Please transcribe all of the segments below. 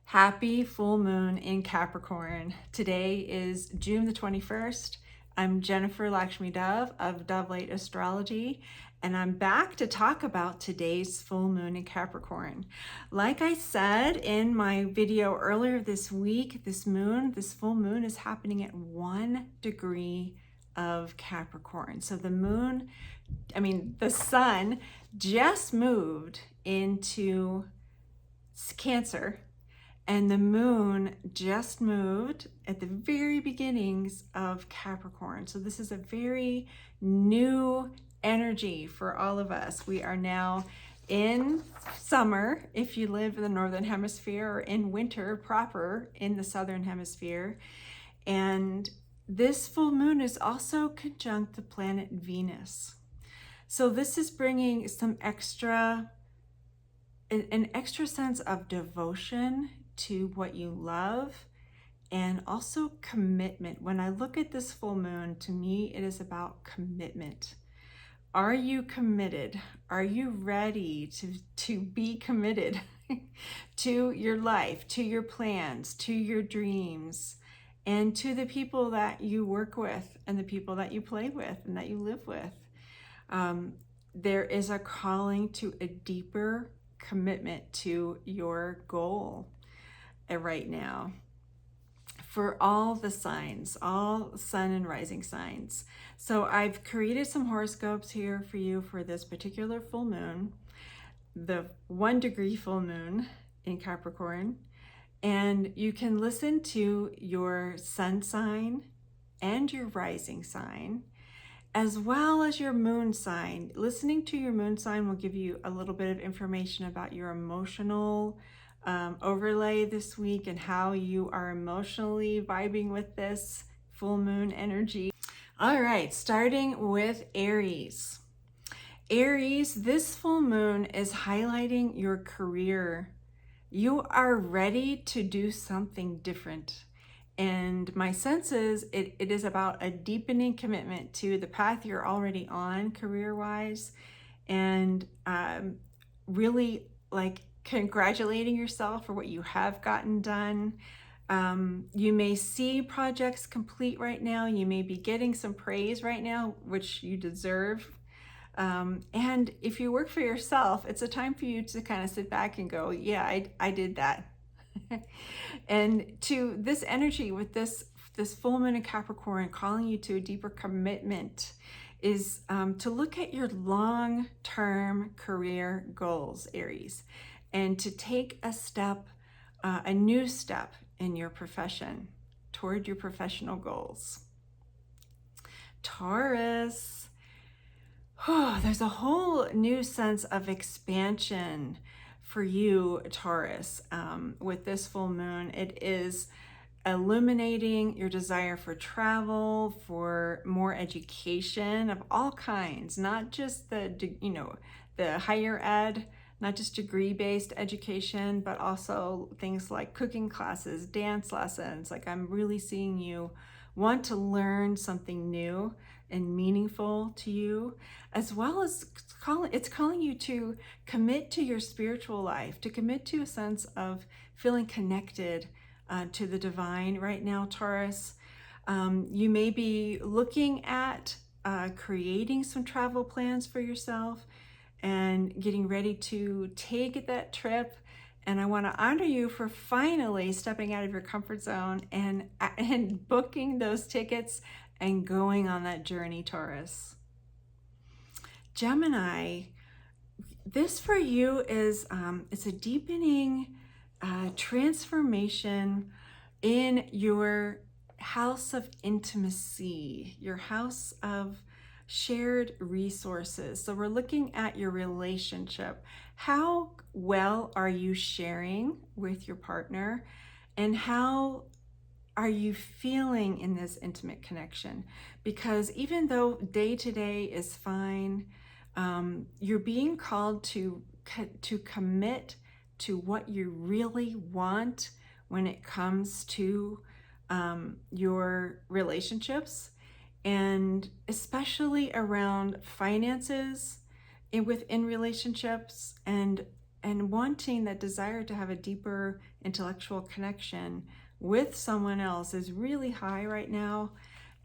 Happy full moon in Capricorn. Today is June the 21st. I'm Jennifer Lakshmi Dove of Dove Light Astrology, and I'm back to talk about today's full moon in Capricorn. Like I said in my video earlier this week, this full moon is happening at 1 degree of Capricorn. So the sun just moved into Cancer, and the moon just moved at the very beginnings of Capricorn. So this is a very new energy for all of us. We are now in summer if you live in the Northern Hemisphere, or in winter proper in the Southern Hemisphere. And this full moon is also conjunct the planet Venus. So this is bringing an extra sense of devotion to what you love, and also commitment. When I look at this full moon, to me, it is about commitment. Are you committed? Are you ready to be committed to your life, to your plans, to your dreams, and to the people that you work with, and the people that you play with, and that you live with? There is a calling to a deeper commitment to your goal right now for all the signs, all sun and rising signs. So I've created some horoscopes here for you for this particular full moon, the 1 degree full moon in Capricorn. And you can listen to your sun sign and your rising sign, as well as your moon sign. Listening to your moon sign will give you a little bit of information about your emotional overlay this week, and how you are emotionally vibing with this full moon energy. All right, starting with Aries. Aries, this full moon is highlighting your career. You are ready to do something different. And my sense is it is about a deepening commitment to the path you're already on career-wise, and really like congratulating yourself for what you have gotten done. You may see projects complete right now. You may be getting some praise right now, which you deserve. And if you work for yourself, it's a time for you to kind of sit back and go, yeah, I did that. And to this energy with this full moon in Capricorn calling you to a deeper commitment is to look at your long-term career goals, Aries, and to take a step, a new step in your profession toward your professional goals. Taurus, there's a whole new sense of expansion for you, Taurus, with this full moon. It is illuminating your desire for travel, for more education of all kinds, not just the higher ed, not just degree-based education, but also things like cooking classes, dance lessons. Like, I'm really seeing you want to learn something new and meaningful to you, as well as it's calling you to commit to your spiritual life, to commit to a sense of feeling connected to the divine right now, Taurus. You may be looking at creating some travel plans for yourself and getting ready to take that trip. And I want to honor you for finally stepping out of your comfort zone and booking those tickets and going on that journey, Taurus. Gemini, this for you is it's a deepening transformation in your house of intimacy, your house of shared resources. So we're looking at your relationship. How well are you sharing with your partner, and how are you feeling in this intimate connection? Because even though day to day is fine, you're being called to commit to what you really want when it comes to your relationships, and especially around finances within relationships, and and wanting that desire to have a deeper intellectual connection with someone else is really high right now.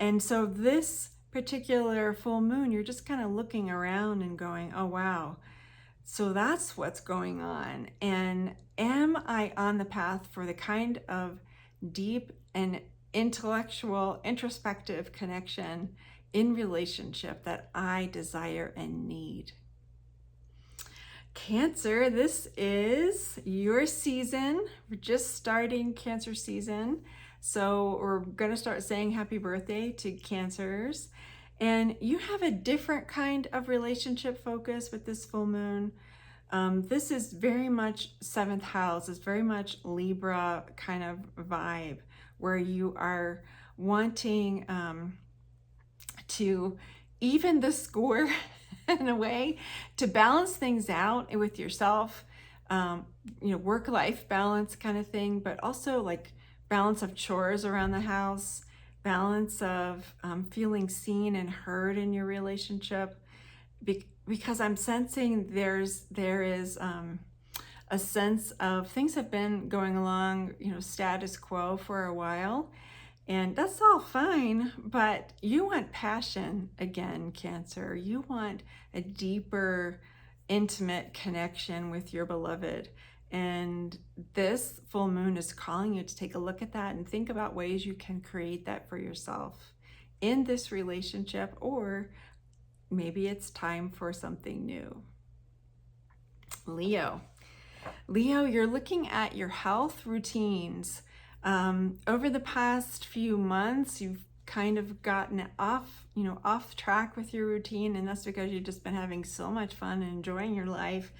And so this particular full moon, you're just kind of looking around and going, oh, wow. So that's what's going on. And am I on the path for the kind of deep and intellectual, introspective connection in relationship that I desire and need? Cancer, this is your season. We're just starting Cancer season. So we're going to start saying happy birthday to Cancers. And you have a different kind of relationship focus with this full moon. This is very much seventh house. It's very much Libra kind of vibe, where you are wanting to even the score in a way, to balance things out with yourself, work-life balance kind of thing, but also like balance of chores around the house, balance of feeling seen and heard in your relationship, because I'm sensing there is a sense of things have been going along, status quo for a while. And that's all fine, but you want passion again, Cancer. You want a deeper, intimate connection with your beloved. And this full moon is calling you to take a look at that and think about ways you can create that for yourself in this relationship, or maybe it's time for something new. Leo, you're looking at your health routines. Over the past few months, you've kind of gotten off track with your routine, and that's because you've just been having so much fun and enjoying your life.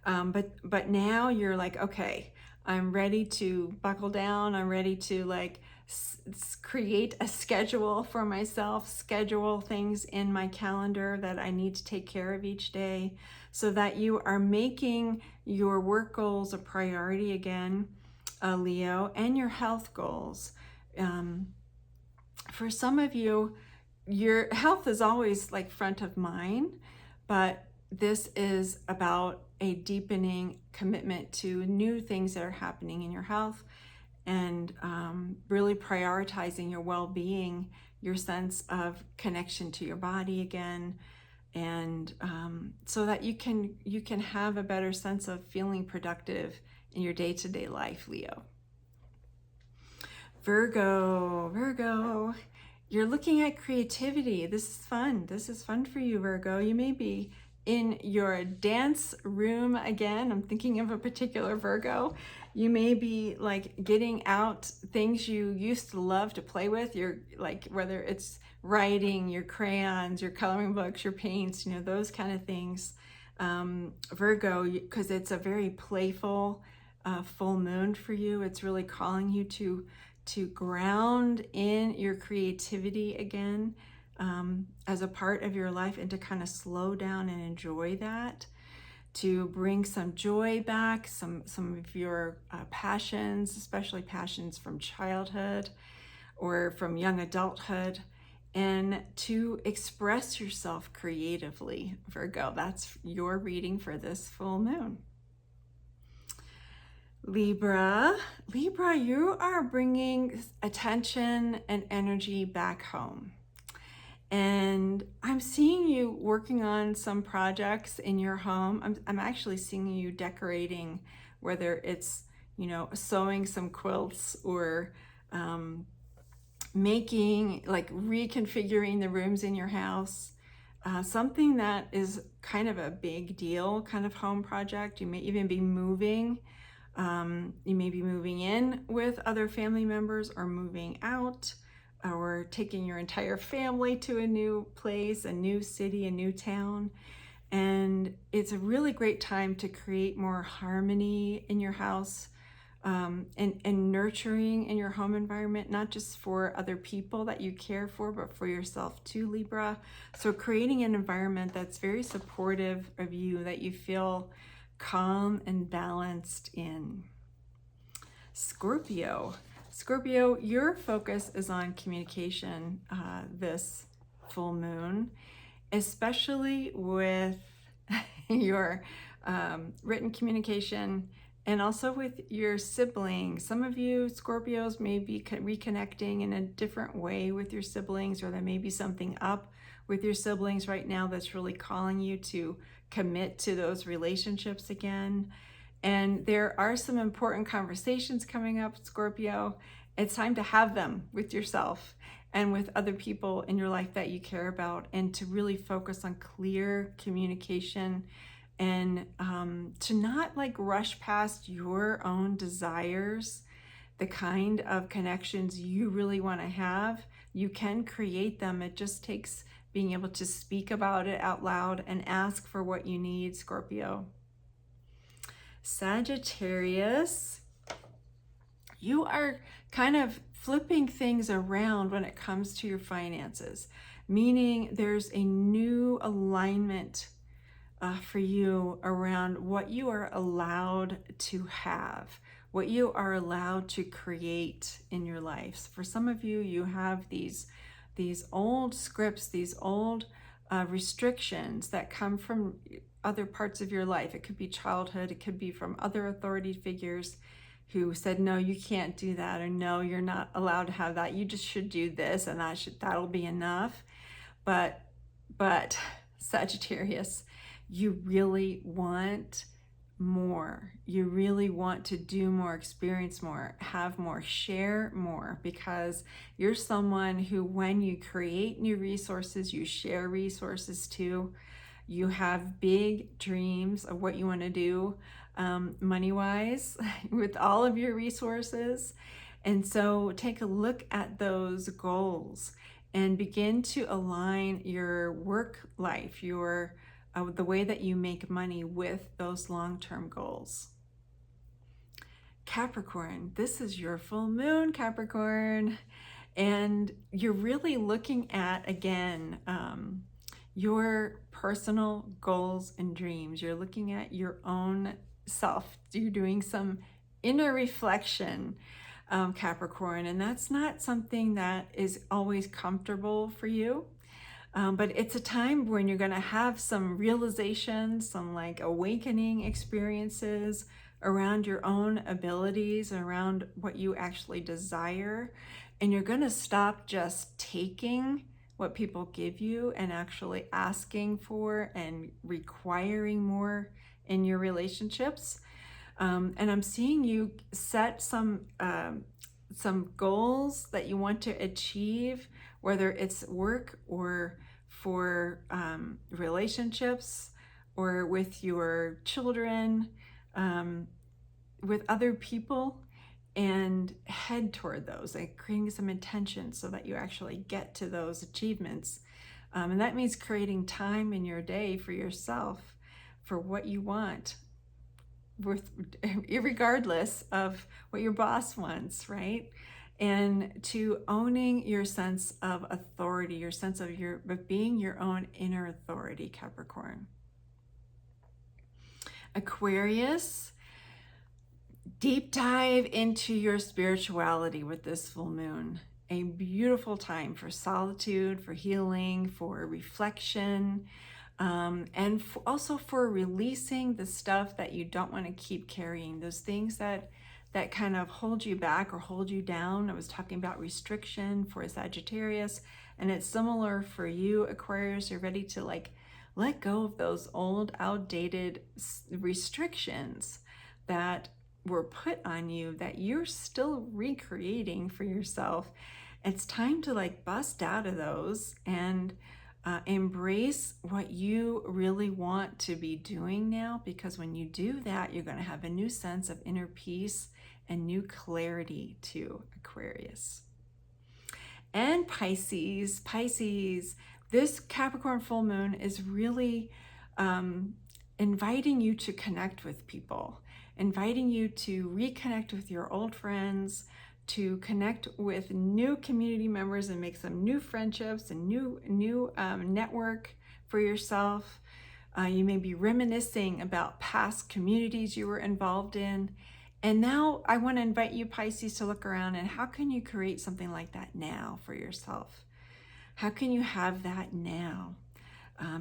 But now you're like, okay, I'm ready to buckle down. I'm ready to create a schedule for myself, schedule things in my calendar that I need to take care of each day, so that you are making your work goals a priority again, Leo, and your health goals. For some of you, your health is always front of mind, but this is about a deepening commitment to new things that are happening in your health, and really prioritizing your well-being, your sense of connection to your body again, and so that you can have a better sense of feeling productive in your day-to-day life, Leo. Virgo, you're looking at creativity. This is fun. This is fun for you, Virgo. You may be in your dance room again. I'm thinking of a particular Virgo. You may be getting out things you used to love to play with. You're whether it's writing, your crayons, your coloring books, your paints, those kind of things. Virgo, because it's a very playful full moon for you. It's really calling you to ground in your creativity again, as a part of your life, and to kind of slow down and enjoy that, to bring some joy back, some of your passions, especially passions from childhood or from young adulthood, and to express yourself creatively, Virgo. That's your reading for this full moon. Libra, you are bringing attention and energy back home. And I'm seeing you working on some projects in your home. I'm actually seeing you decorating, whether it's, sewing some quilts, or making, reconfiguring the rooms in your house. Something that is kind of a big deal, kind of home project. You may even be moving. You may be moving in with other family members, or moving out, or taking your entire family to a new place, a new city, a new town. And it's a really great time to create more harmony in your house, and nurturing in your home environment, not just for other people that you care for, but for yourself too, Libra. So creating an environment that's very supportive of you, that you feel calm and balanced in. Scorpio, your focus is on communication this full moon, especially with your written communication, and also with your siblings. Some of you Scorpios may be reconnecting in a different way with your siblings, or there may be something up with your siblings right now that's really calling you to commit to those relationships again. And there are some important conversations coming up, Scorpio. It's time to have them with yourself and with other people in your life that you care about, and to really focus on clear communication, and to not like rush past your own desires. The kind of connections you really want to have, you can create them. It just takes being able to speak about it out loud and ask for what you need, Scorpio. Sagittarius, you are kind of flipping things around when it comes to your finances, meaning there's a new alignment for you around what you are allowed to have, what you are allowed to create in your life. For some of you, you have these old scripts, these old restrictions that come from other parts of your life. It could be childhood, it could be from other authority figures who said, no, you can't do that, or no, you're not allowed to have that. You just should do this, and that'll be enough. But Sagittarius, you really want more. You really want to do more, experience more, have more, share more, because you're someone who, when you create new resources, you share resources too. You have big dreams of what you want to do money-wise with all of your resources. And so take a look at those goals and begin to align your work life, your the way that you make money with those long-term goals. Capricorn, this is your full moon, Capricorn, and you're really looking at, again, your personal goals and dreams. You're looking at your own self. You're doing some inner reflection, Capricorn, and that's not something that is always comfortable for you. But it's a time when you're going to have some realizations, some like awakening experiences around your own abilities, around what you actually desire. And you're going to stop just taking what people give you and actually asking for and requiring more in your relationships. And I'm seeing you set some goals that you want to achieve, whether it's work or for relationships, or with your children, with other people, and head toward those, like creating some intention so that you actually get to those achievements. And that means creating time in your day for yourself, for what you want, regardless of what your boss wants, right? And to owning your sense of authority, your sense of being your own inner authority, Capricorn. Aquarius, deep dive into your spirituality with this full moon. A beautiful time for solitude, for healing, for reflection, and also for releasing the stuff that you don't want to keep carrying, those things that kind of hold you back or hold you down. I was talking about restriction for Sagittarius, and it's similar for you, Aquarius. You're ready to like let go of those old, outdated restrictions that were put on you that you're still recreating for yourself. It's time to like bust out of those and embrace what you really want to be doing now, because when you do that, you're going to have a new sense of inner peace and new clarity to Aquarius. And Pisces, this Capricorn full moon is really inviting you to connect with people, inviting you to reconnect with your old friends, to connect with new community members and make some new friendships and new network for yourself. You may be reminiscing about past communities you were involved in. And now I want to invite you, Pisces, to look around and how can you create something like that now for yourself? How can you have that now?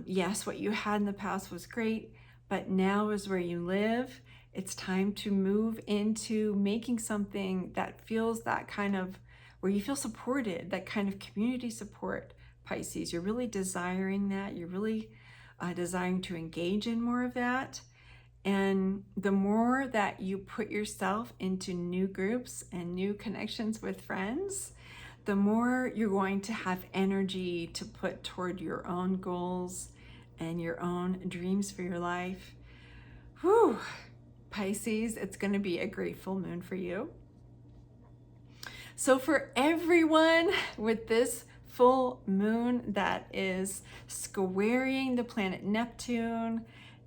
Yes, what you had in the past was great, but now is where you live. It's time to move into making something that feels that kind of, where you feel supported, that kind of community support, Pisces. You're really desiring that. You're really desiring to engage in more of that. And the more that you put yourself into new groups and new connections with friends, the more you're going to have energy to put toward your own goals and your own dreams for your life. Whew, Pisces, it's going to be a great full moon for you. So for everyone with this full moon that is squaring the planet Neptune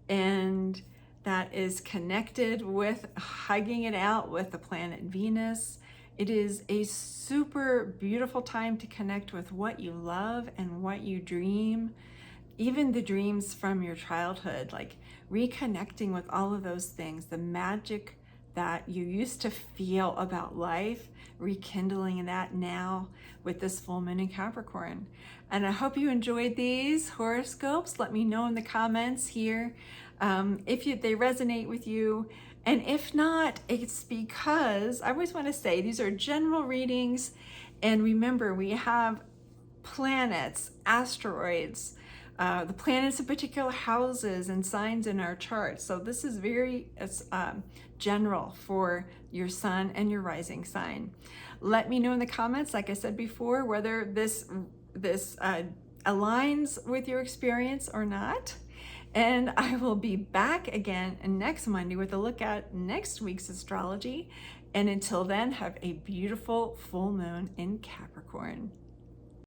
and that is connected with, hugging it out with the planet Venus, it is a super beautiful time to connect with what you love and what you dream, even the dreams from your childhood, like reconnecting with all of those things, the magic that you used to feel about life, rekindling that now with this full moon in Capricorn. And I hope you enjoyed these horoscopes. Let me know in the comments here if they resonate with you. And if not, it's because I always want to say these are general readings. And remember, we have planets, asteroids, the planets in particular houses and signs in our chart. So this is very general for your sun and your rising sign. Let me know in the comments, like I said before, whether this aligns with your experience or not. And I will be back again next Monday with a look at next week's astrology. And until then, have a beautiful full moon in Capricorn.